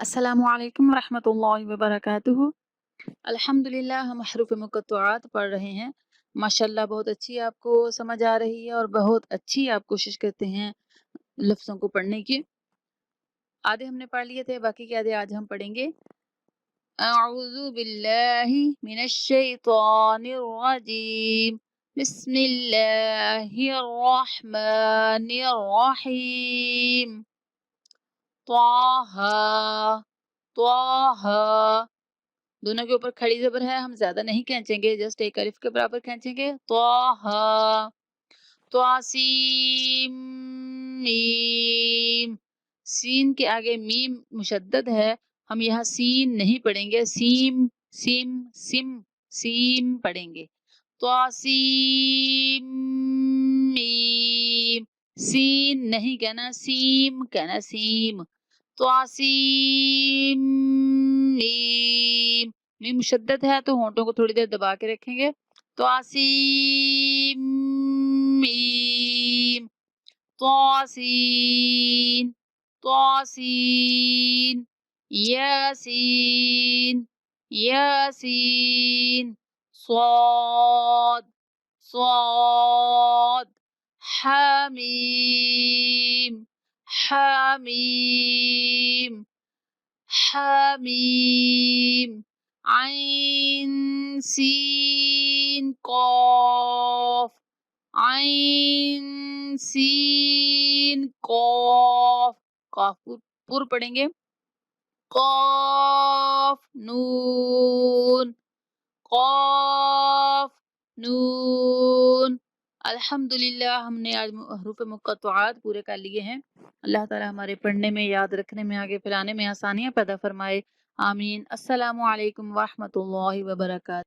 अस्सलामु अलैकुम रहमतुल्लाहि व बरकातुहू। अल्हम्दुलिल्लाह हम हरूफ मुक़त्तआत पढ़ रहे हैं। माशाल्लाह बहुत अच्छी आपको समझ आ रही है और बहुत अच्छी आप कोशिश करते हैं लफ्ज़ों को पढ़ने की। आधे हमने पढ़ लिए थे, बाकी के आधे आज हम पढ़ेंगे। अऊज़ु बिल्लाहि मिनश शैतानिर रजीम। बिस्मिल्लाहिर रहमानिर रहीम। त्वाहा त्वाहा, दोनों के ऊपर खड़ी ज़बर है, हम ज़्यादा नहीं खींचेंगे, जस्ट एक अलिफ के बराबर खींचेंगे। त्वाहा त्वासीम मीम, सीन के आगे मीम मुशद्दद है, हम यहाँ सीन नहीं पढ़ेंगे, सीम सिम सिम सीम पढ़ेंगे। त्वासीम मीम, सीन नहीं कहना, सीम कहना, सीम। त्वासीम मीम, मीम मुशद्दद है तो होंठों को थोड़ी देर दबा के रखेंगे। त्वासीम मीम त्वासीन त्वासीन यासीन यासीन स्वाद स्वाद हामीम हामीम हामीम आइन सीन कॉफ आइन सीन कॉफ, कॉफ पूर्व पढ़ेंगे। कॉफ नून कॉफ नून। अल्हम्दुलिल्लाह हमने आज हरूफ मुक़त्तआत पूरे कर लिए हैं। अल्लाह ताला हमारे पढ़ने में, याद रखने में, आगे फैलाने में आसानियाँ पैदा फरमाए। आमीन। अस्सलामु अलैकुम व रहमतुल्लाहि व बरकातुहू।